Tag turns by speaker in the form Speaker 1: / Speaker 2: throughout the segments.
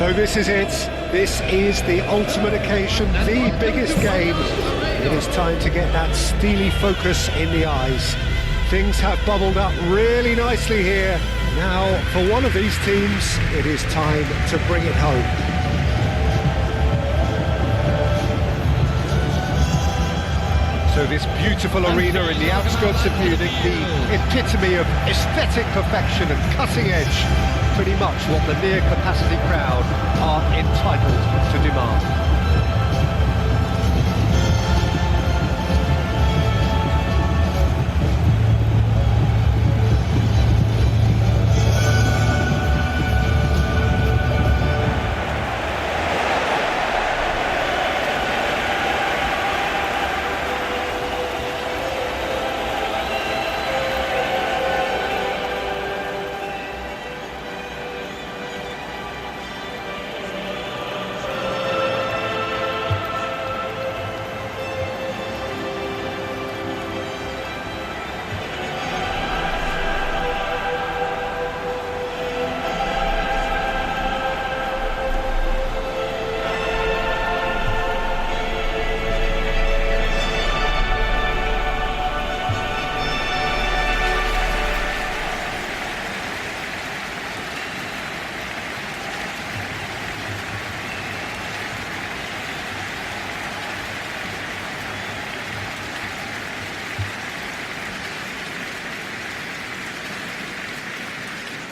Speaker 1: So this is it. This is the ultimate occasion, the biggest game. It is time to get that steely focus in the eyes. Things have bubbled up really nicely here. Now, for one of these teams, it is time to bring it home. So this beautiful arena in the outskirts of Munich, the epitome of aesthetic perfection and cutting edge, pretty much what the near-capacity crowd are entitled to demand.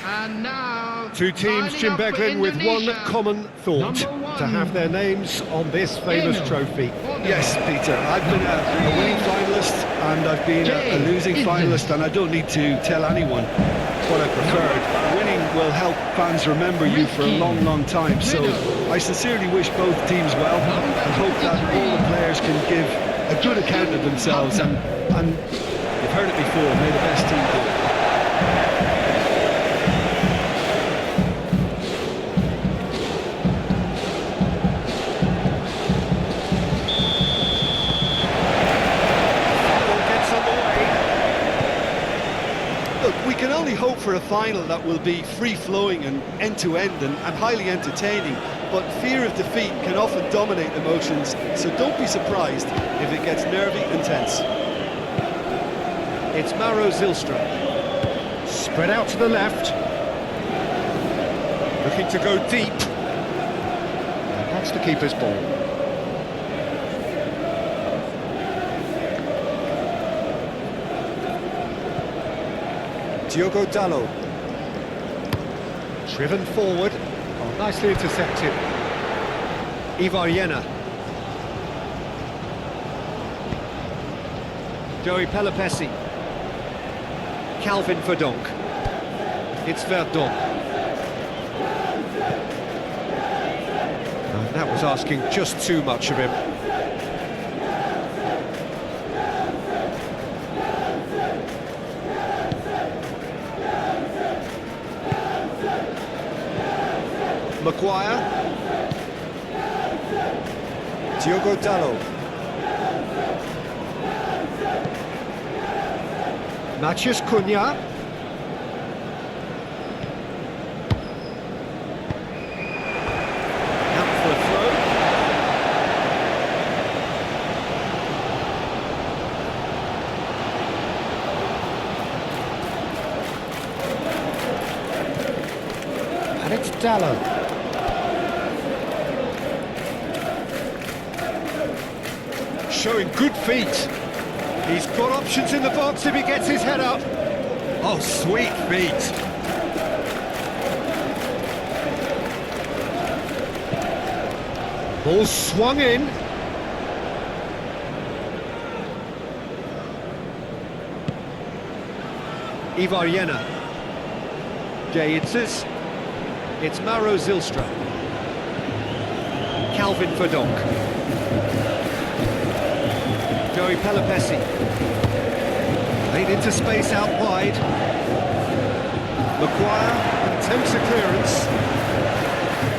Speaker 2: And now,
Speaker 1: two teams, Jim Beglin, with one common thought, to have their names on this famous trophy.
Speaker 3: Yes, Peter, I've been a winning finalist and I've been a losing finalist, and I don't need to tell anyone what I preferred. Winning will help fans remember you for a long, long time, so I sincerely wish both teams well and hope that all the players can give a good account of themselves, and you've heard it before, may the best team do it. We can only hope for a final that will be free-flowing and end-to-end and highly entertaining, but fear of defeat can often dominate emotions, so don't be surprised if it gets nervy and tense.
Speaker 1: It's Maro Zylstra. Spread out to the left. Looking to go deep. And that's the keeper's ball. Diogo Dalot. Driven forward. Oh, nicely intercepted. Ivar Jenner. Joey Pelopessi. Calvin Verdonk. It's Verdonk. And that was asking just too much of him. Maguire. Diogo Dalot. Matheus Cunha. Out for a throw. And it's Dalot. Showing good feet. He's got options in the box if he gets his head up. Oh, sweet feet. Ball swung in. Ivar Jenner. Idzes. It's Maro Zylstra. Calvin Verdonk. Joey Pelopessi. Played into space out wide. Maguire attempts a clearance.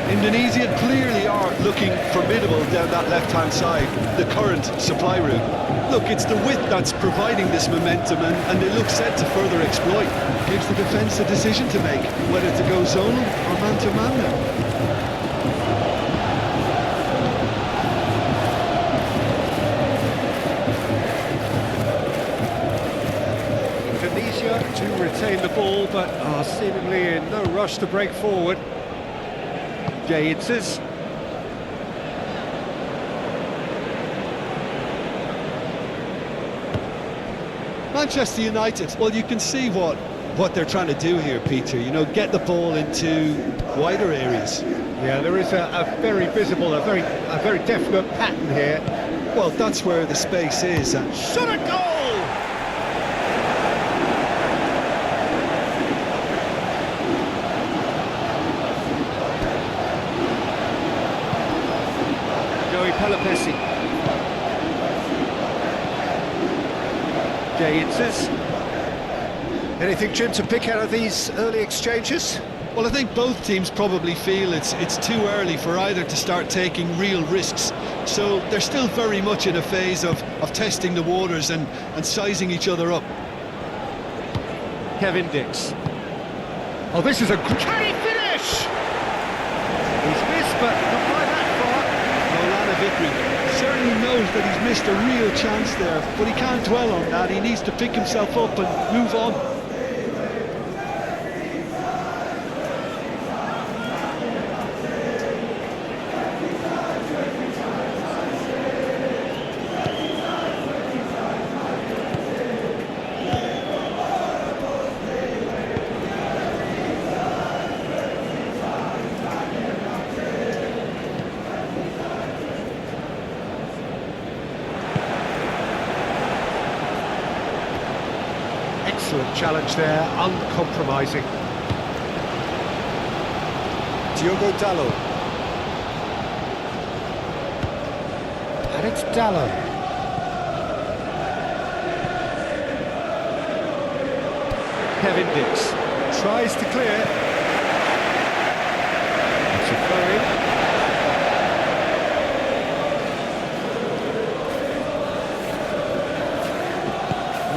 Speaker 3: Indonesia clearly are looking formidable down that left-hand side, the current supply route. Look, it's the width that's providing this momentum, and they look set to further exploit. Gives the defence a decision to make, whether to go zonal or man-to-man now.
Speaker 1: retain the ball, but are seemingly in no rush to break forward. Idzes.
Speaker 3: Manchester United, well, you can see what they're trying to do here, Peter. You know, get the ball into wider areas.
Speaker 1: Yeah, there is a very visible, a very definite pattern here.
Speaker 3: Well, that's where the space is.
Speaker 1: Shot a goal! Idzes. Anything, Jim, to pick out of these early exchanges?
Speaker 3: Well, I think both teams probably feel it's too early for either to start taking real risks. So they're still very much in a phase of testing the waters and sizing each other up.
Speaker 1: Kevin Dix. Oh, this is a... Can he finish? He's missed, but not by that far.
Speaker 3: Molana victory. Certainly knows that he's missed a real chance there, but he can't dwell on that. He needs to pick himself up and move on.
Speaker 1: Excellent challenge there, uncompromising. Diogo Dalot. And it's Dalot. Kevin Dix tries to clear. It's a throw-in.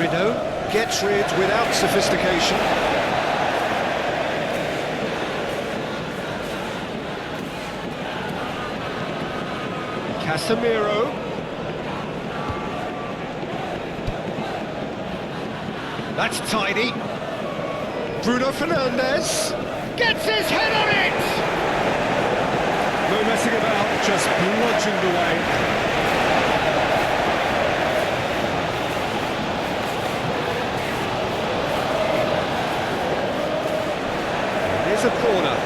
Speaker 1: Renault gets rid without sophistication. Casemiro. That's tidy. Bruno Fernandes gets his head on it! No messing about, just bludgeoned away. A corner.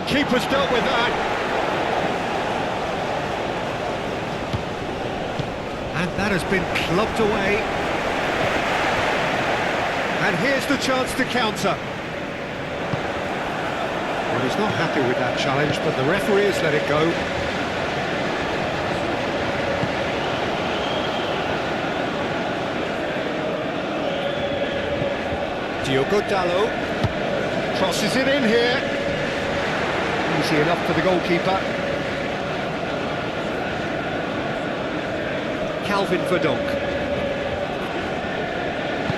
Speaker 1: Keeper's dealt with that. And that has been clubbed away. And here's the chance to counter. Well, he's not happy with that challenge, but the referee has let it go. Diogo Dalot crosses it in here. Easy enough for the goalkeeper. Calvin Verdonk.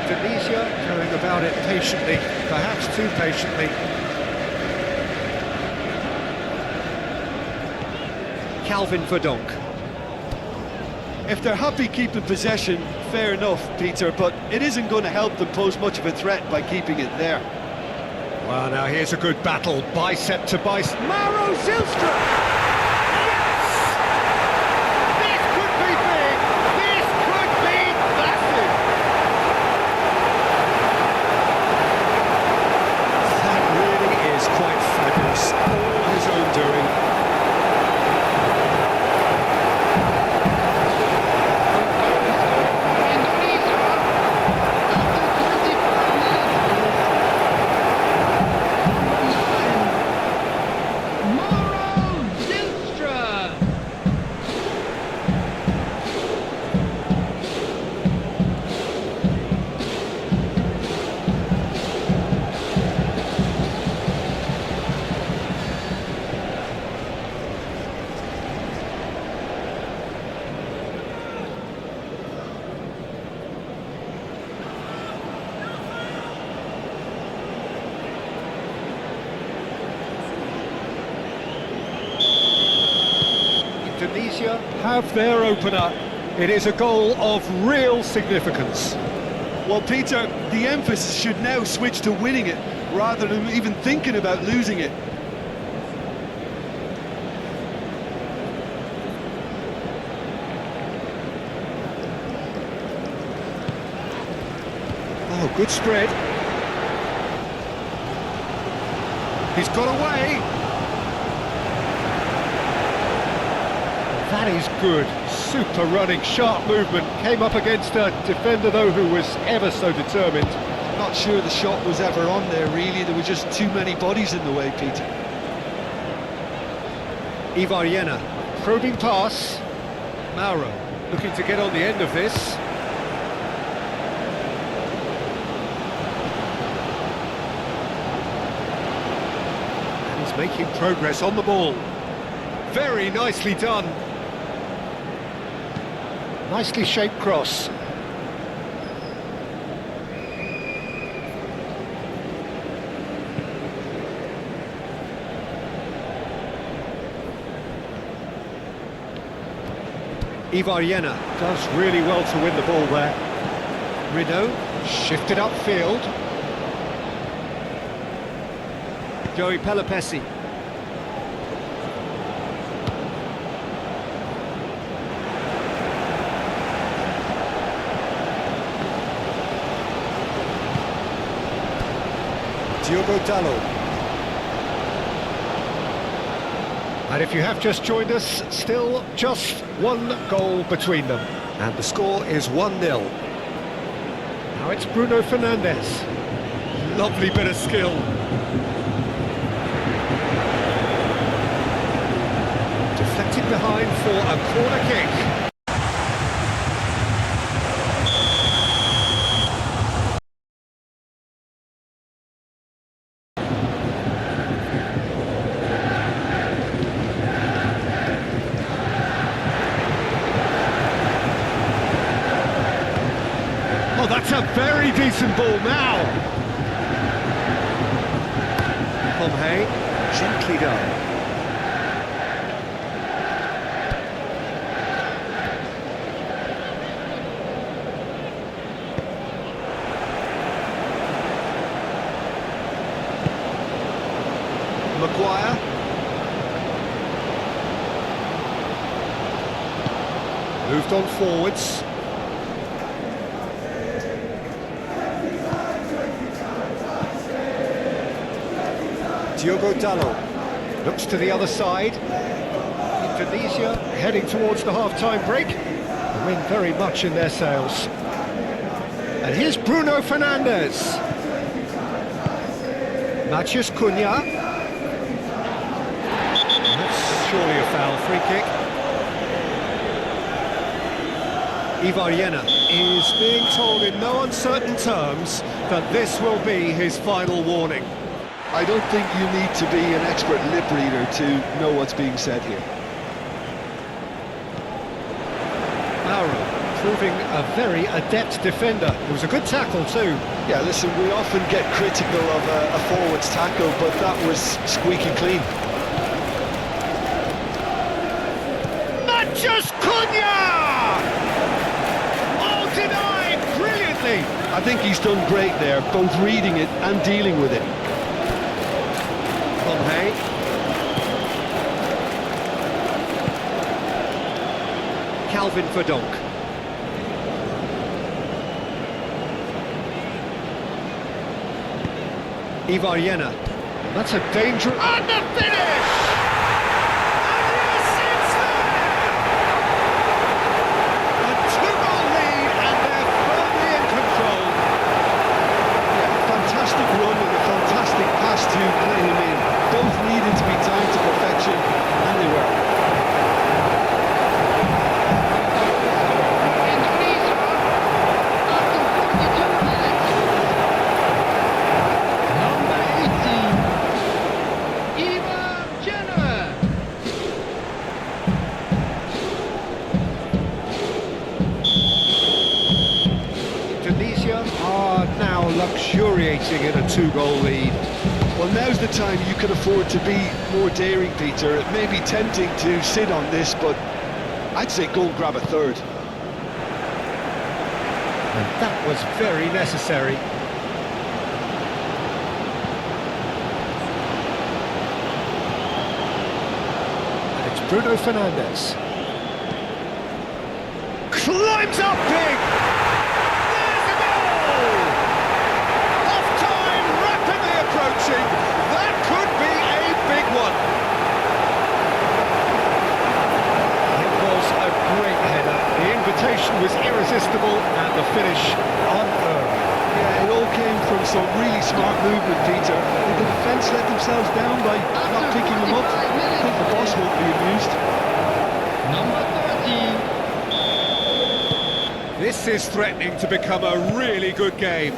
Speaker 1: Indonesia going about it patiently, perhaps too patiently. Calvin Verdonk.
Speaker 3: If they're happy keeping possession, fair enough, Peter, but it isn't going to help them pose much of a threat by keeping it there.
Speaker 1: Well, now here's a good battle, bicep to bicep. Mauro Zylstra! Yes! This could be big! This could be massive! That really is quite fabulous. All his own doing. Indonesia have their opener. It is a goal of real significance.
Speaker 3: Well, Peter, the emphasis should now switch to winning it, rather than even thinking about losing it.
Speaker 1: Oh, good spread. He's got away. That is good. Super running, sharp movement. Came up against a defender, though, who was ever so determined.
Speaker 3: Not sure the shot was ever on there, really. There were just too many bodies in the way, Peter.
Speaker 1: Ivaryena, probing pass. Mauro, looking to get on the end of this. And he's making progress on the ball. Very nicely done. Nicely shaped cross. Ivaryena does really well to win the ball there. Rideau shifted upfield. Joey Pelopessi. Diogo Dalot. And if you have just joined us, still just one goal between them. And the score is 1-0. Now it's Bruno Fernandes. Lovely bit of skill. Deflected behind for a corner kick. Oh, that's a very decent ball now. Pomhay, gently done. Maguire. Moved on forwards. Diogo Dalot looks to the other side. Indonesia heading towards the half-time break. The wind very much in their sails. And here's Bruno Fernandes. Matheus Cunha. That's surely a foul, free kick. Ivaryena is being told in no uncertain terms that this will be his final warning.
Speaker 3: I don't think you need to be an expert lip reader to know what's being said here.
Speaker 1: Mauro, proving a very adept defender. It was a good tackle too.
Speaker 3: Yeah, listen, we often get critical of a forward's tackle, but that was squeaky clean.
Speaker 1: Matheus Cunha! Oh, denied brilliantly.
Speaker 3: I think he's done great there, both reading it and dealing with it.
Speaker 1: Pomhay. Calvin Verdonk. Ivaryena. That's a dangerous... And the finish! And yes, it's there! A two-goal lead, and they're firmly in control.
Speaker 3: Yeah, fantastic run and a fantastic pass to play him in. Both needed to be timed to perfection, and they were.
Speaker 2: Indonesia, after 42 minutes. Number 18, Ivaryena.
Speaker 1: Indonesia are now luxuriating in a two-goal lead.
Speaker 3: Well, now's the time you can afford to be more daring, Peter. It may be tempting to sit on this, but I'd say go and grab a third.
Speaker 1: And that was very necessary. And it's Bruno Fernandes. Climbs up big! There's a goal! Half-time rapidly approaching. That could be a big one. It was a great header. The invitation was irresistible and the finish unearned.
Speaker 3: Yeah, it all came from some really smart movement, Peter. Did the defence let themselves down by not picking them up? I think the boss won't be amused.
Speaker 2: Number 30.
Speaker 1: This is threatening to become a really good game.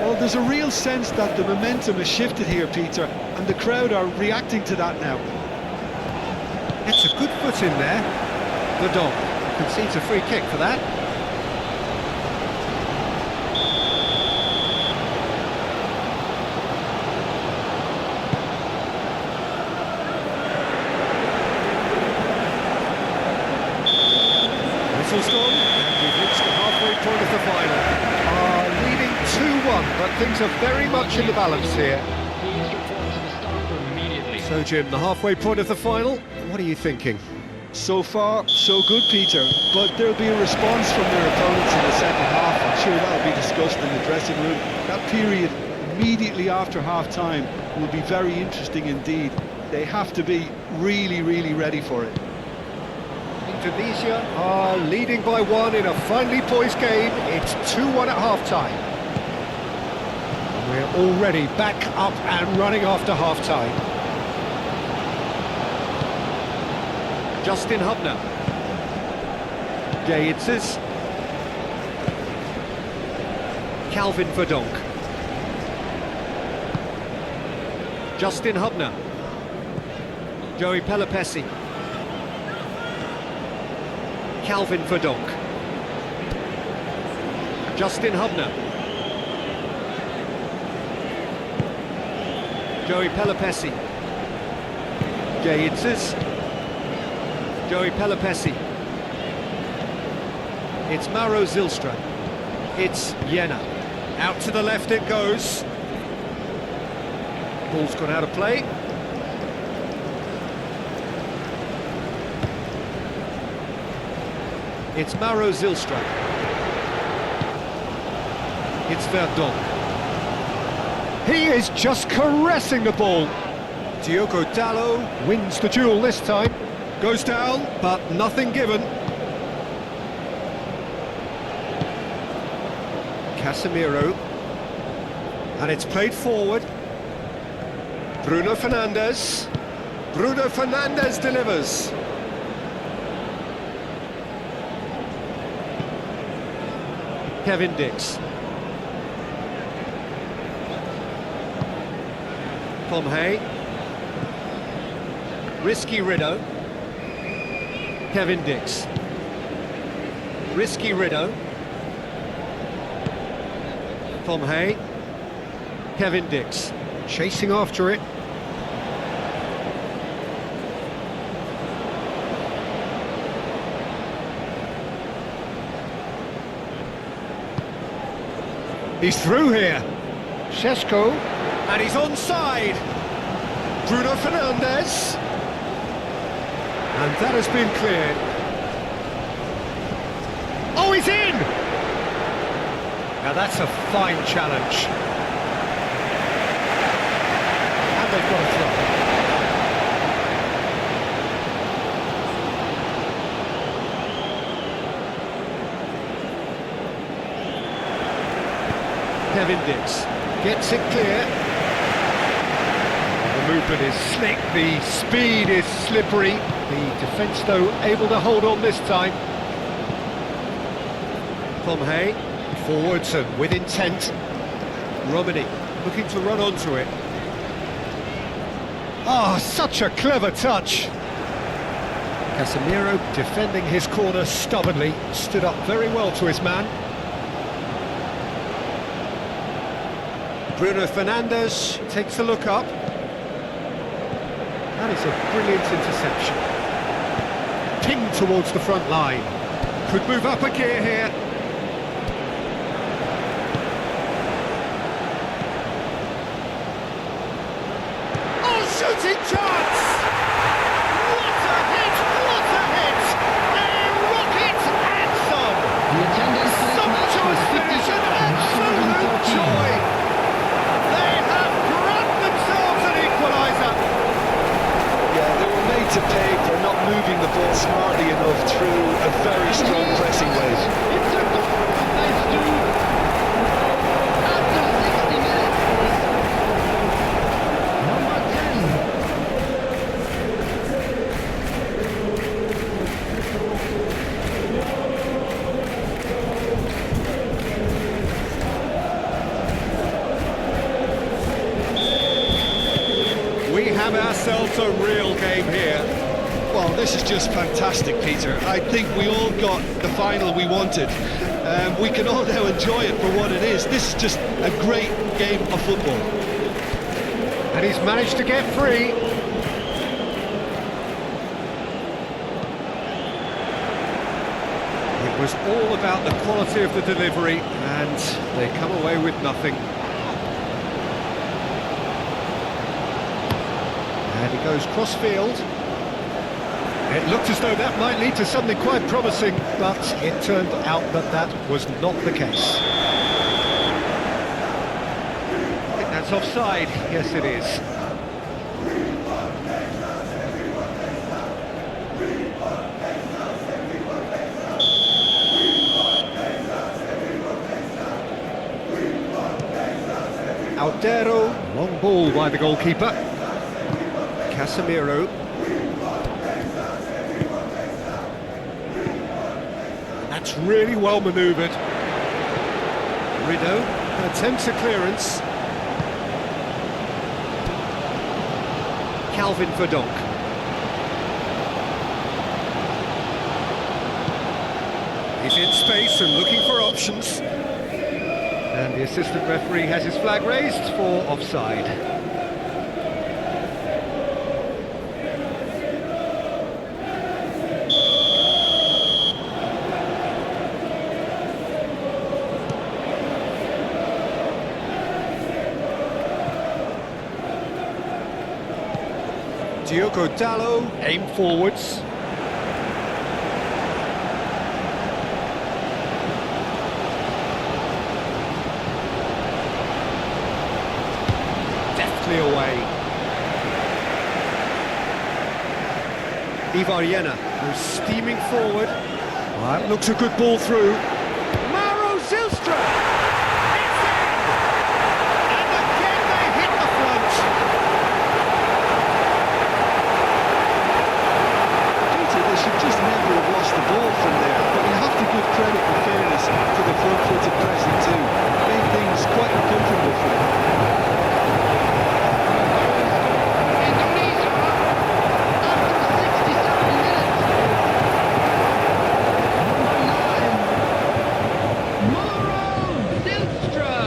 Speaker 3: Well, there's a real sense that the momentum has shifted here, Peter, and the crowd are reacting to that now.
Speaker 1: It's a good foot in there. The dog concedes a free kick for that. Whistle's gone, and we've reached the halfway point of the final. Leading 2-1, but things are very much in the balance here.
Speaker 2: These reports will start immediately.
Speaker 1: So, Jim, the halfway point of the final, what are you thinking?
Speaker 3: So far, so good, Peter, but there'll be a response from their opponents in the second half. I'm sure that'll be discussed in the dressing room. That period immediately after half-time will be very interesting indeed. They have to be really, really ready for it.
Speaker 1: Indonesia are leading by 1 in a finely poised game. It's 2-1 at half-time. And we're already back up and running after half-time. Justin Hubner. Idzes. Calvin Verdonk. Justin Hubner. Joey Pelopessi. Calvin Verdonk. Justin Hubner. Joey Pelopessi. Idzes. Joey Pelopessi. It's Mauro Zylstra. It's Jena. Out to the left it goes. Ball's gone out of play. It's Mauro Zylstra. It's Verdonk. He is just caressing the ball. Diogo Dalot wins the duel this time. Goes down, but nothing given. Casemiro. And it's played forward. Bruno Fernandes. Bruno Fernandes delivers. Kevin Dix. Tom Hay. Risky Rideau. Kevin Dix. Risky Rideau. Tom Hay. Kevin Dix. Chasing after it. He's through here. Šeško. And he's onside. Bruno Fernandes. And that has been cleared. Oh, he's in! Now that's a fine challenge. And they've got a throw. Kevin Dix gets it clear. The movement is slick, the speed is slippery. The defence, though, able to hold on this time. Tom Hay, forwards and with intent. Romeny looking to run onto it. Ah, such a clever touch. Casemiro defending his corner stubbornly, stood up very well to his man. Bruno Fernandes takes a look up. That is a brilliant interception. pinged towards the front line. Could move up a gear here. Oh, shooting chance! What a hit! What a hit! A rocket and some!
Speaker 2: The attendance for this match was
Speaker 1: Sumptuous finish and absolute
Speaker 2: 50,014.
Speaker 1: joy! They have grabbed themselves an equaliser!
Speaker 3: Yeah, they were made to pay for not moving the ball smartly enough through a very strong pressing wave.
Speaker 2: It's a goal, thanks to after 60 minutes. Number 10.
Speaker 1: We have ourselves a real game here.
Speaker 3: Well, this is just fantastic, Peter. I think we all got the final we wanted. We can all now enjoy it for what it is. This is just a great game of football.
Speaker 1: And he's managed to get free. It was all about the quality of the delivery, and they come away with nothing. And he goes cross-field. It looked as though that might lead to something quite promising, but it turned out that that was not the case. I think that's offside. Yes, it is. Aldero, long ball by the goalkeeper. Casemiro. That's really well manoeuvred. Rideau attempts a clearance. Calvin Verdonk. He's in space and looking for options. And the assistant referee has his flag raised for offside. Diogo Dalot, aim forwards. Deftly away. Ivariena goes steaming forward. That looks a good ball through. Mauro Zilstra! It's in! And again they hit the front.
Speaker 3: They should just never have lost the ball from there, but you have to give credit and fairness to the front-footed pressing too. Made things quite uncomfortable for them.
Speaker 2: Indonesia after 67 minutes. Number 9. Mauro Zilstra.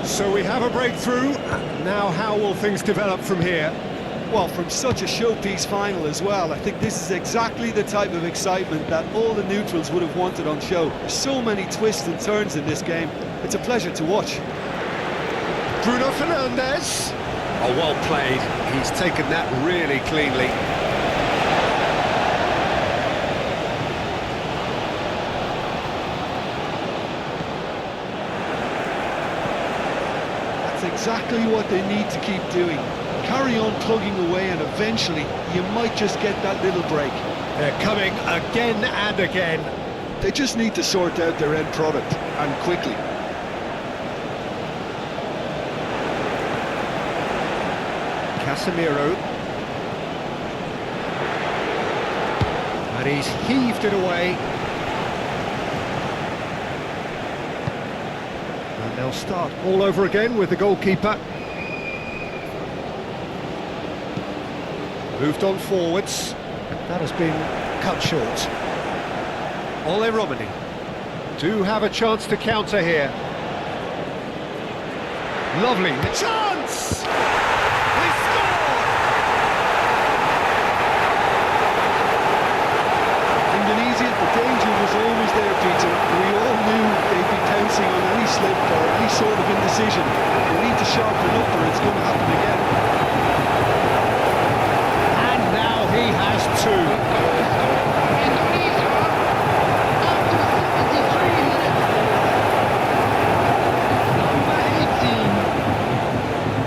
Speaker 1: So we have a breakthrough. Now how will things develop from here?
Speaker 3: Well, from such a showpiece final as well, I think this is exactly the type of excitement that all the neutrals would have wanted on show. There's so many twists and turns in this game. It's a pleasure to watch.
Speaker 1: Bruno Fernandes. Oh, well played. He's taken that really cleanly.
Speaker 3: That's exactly what they need to keep doing. Carry on plugging away and eventually you might just get that little break.
Speaker 1: They're coming again and again.
Speaker 3: They just need to sort out their end product, and quickly.
Speaker 1: Casemiro. And he's heaved it away. And they'll start all over again with the goalkeeper. Moved on forwards. That has been cut short. Ole Romeny do have a chance to counter here. Lovely chance! They score!
Speaker 3: Indonesia, the danger was always there, Peter. We all knew they'd be pouncing on any slip or any sort of indecision. They need to sharpen up or it's going to happen again.
Speaker 1: And now he has two.
Speaker 2: Indonesia after 73 minutes. Number 18,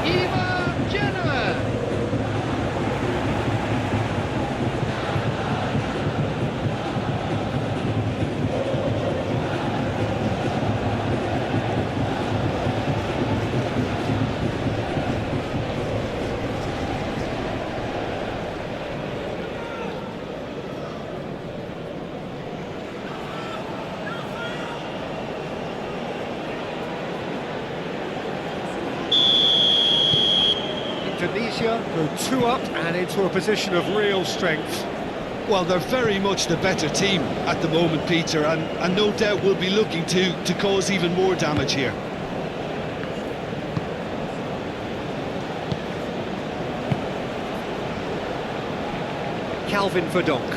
Speaker 2: Idzes.
Speaker 1: Indonesia go 2 up and into a position of real strength.
Speaker 3: Well, they're very much the better team at the moment, Peter, and no doubt will be looking to cause even more damage here.
Speaker 1: Calvin Verdonk.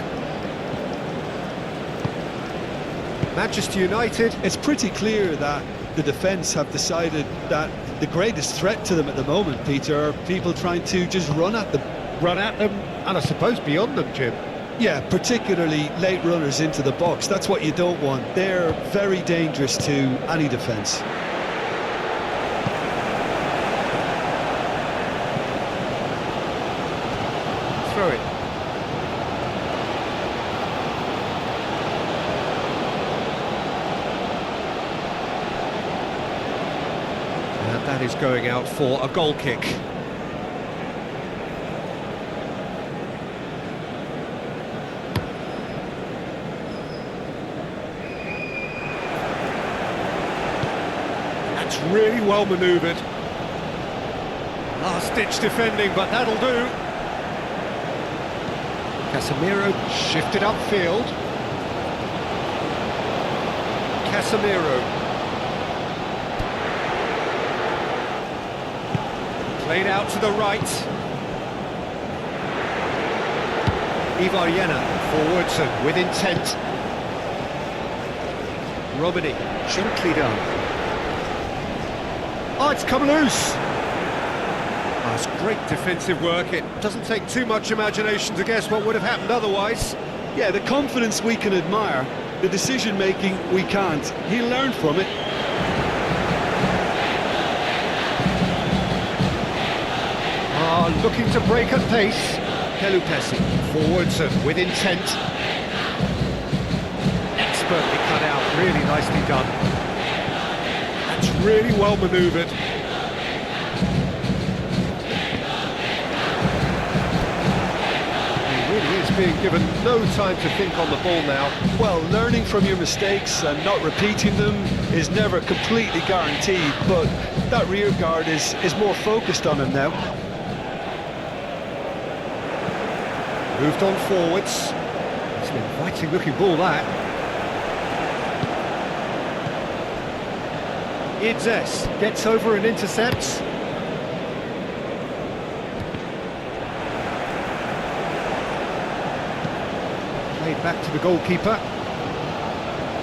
Speaker 1: Manchester United.
Speaker 3: It's pretty clear that the defence have decided that the greatest threat to them at the moment, Peter, are people trying to just run at them.
Speaker 1: Run at them, and I suppose beyond them, Jim.
Speaker 3: Yeah, particularly late runners into the box. That's what you don't want. They're very dangerous to any defence.
Speaker 1: Throw it. And that is going out for a goal kick. That's really well manoeuvred. Last-ditch defending, but that'll do. Casemiro shifted upfield. Casemiro. Played out to the right. Idzes forwards and with intent. Romeny, gently done. Oh, it's come loose. That's great defensive work. It doesn't take too much imagination to guess what would have happened otherwise.
Speaker 3: Yeah, the confidence we can admire, the decision-making we can't. He'll learn from it.
Speaker 1: Looking to break at pace. Kelupesi, forwards and with intent. Expertly cut out, really nicely done. That's really well manoeuvred. He really is being given no time to think on the ball now.
Speaker 3: Well, learning from your mistakes and not repeating them is never completely guaranteed, but that rear guard is more focused on him now.
Speaker 1: Moved on forwards. It's an inviting looking ball, that. Idzes gets over and intercepts. Played back to the goalkeeper.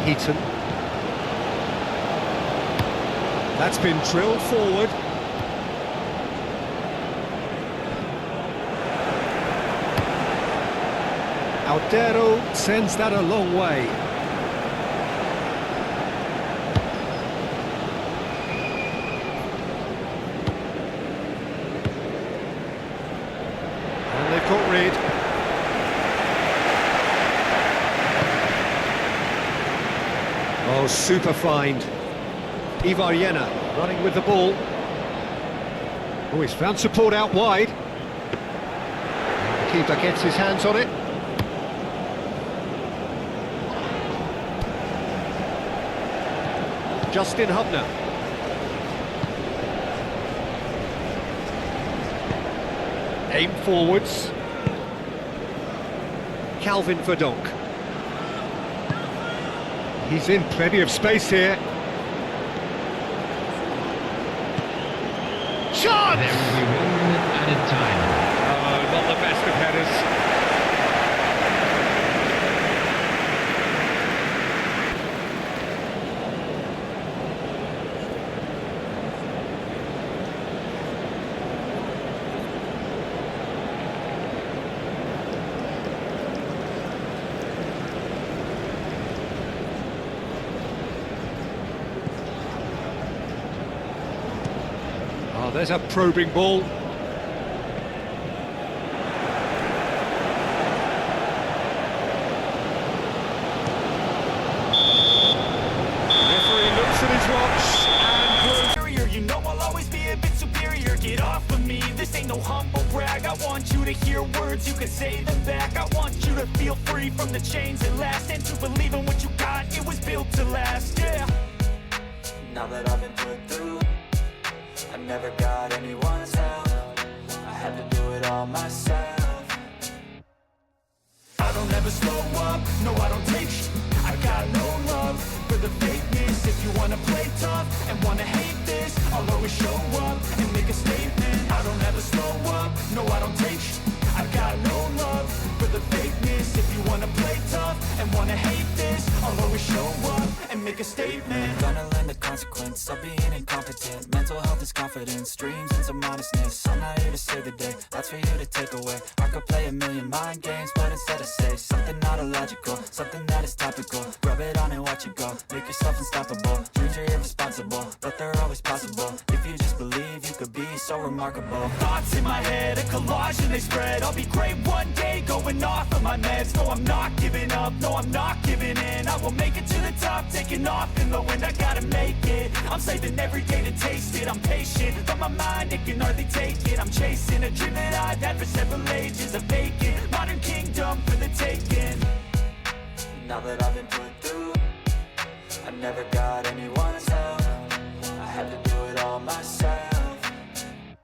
Speaker 1: Heaton. That's been drilled forward. Aldero sends that a long way. And they've got rid. Oh, super find. Idzes running with the ball. Oh, he's found support out wide. Keeper gets his hands on it. Justin Hubner. Aim forwards. Calvin Verdonk. He's in plenty of space here. Shot!
Speaker 2: There will be 1 minute added time.
Speaker 1: Oh, not the best of headers. Oh, there's a probing ball. Referee looks at his watch and
Speaker 4: superior, you know I'll always be a bit superior. Get off of me, this ain't no humble brag. I want you to hear words, you can say them back. I want you to feel free from the chains that last, and to believe in what you got, it was built to last, yeah. Now that I've been put through, I never got anyone's help, I had to do it all myself. I don't ever slow up, no I don't take sh**. I got no love for the fakeness. If you wanna play tough and wanna hate this, I'll always show up and make a statement. I don't ever slow up, no I don't take sh**. I got no love for the fakeness. If you wanna play tough and wanna hate this, I'll always show up and make a statement. Gonna learn the consequence of being incompetent. Mental health is confidence, dreams and some modestness. I'm not here to save the day, that's for you to take away. I could play a million mind games, but instead I say something not illogical, something that is topical. Rub it on and watch it go, make yourself unstoppable. Dreams are irresponsible, but they're always possible. If you just believe, you could be so remarkable. Thoughts in my head, a collage and they spread. I'll be great one day, going off of my meds. No, I'm not giving up, no, I'm not giving in. I will make it to the top, taking off in the wind. I gotta make it, I'm saving every day to taste it. I'm patient, but my mind, it can hardly take it. I'm chasing a dream that I've had for several ages. A vacant, modern kingdom for the taking. Now that I've been put through, I never got anyone's help,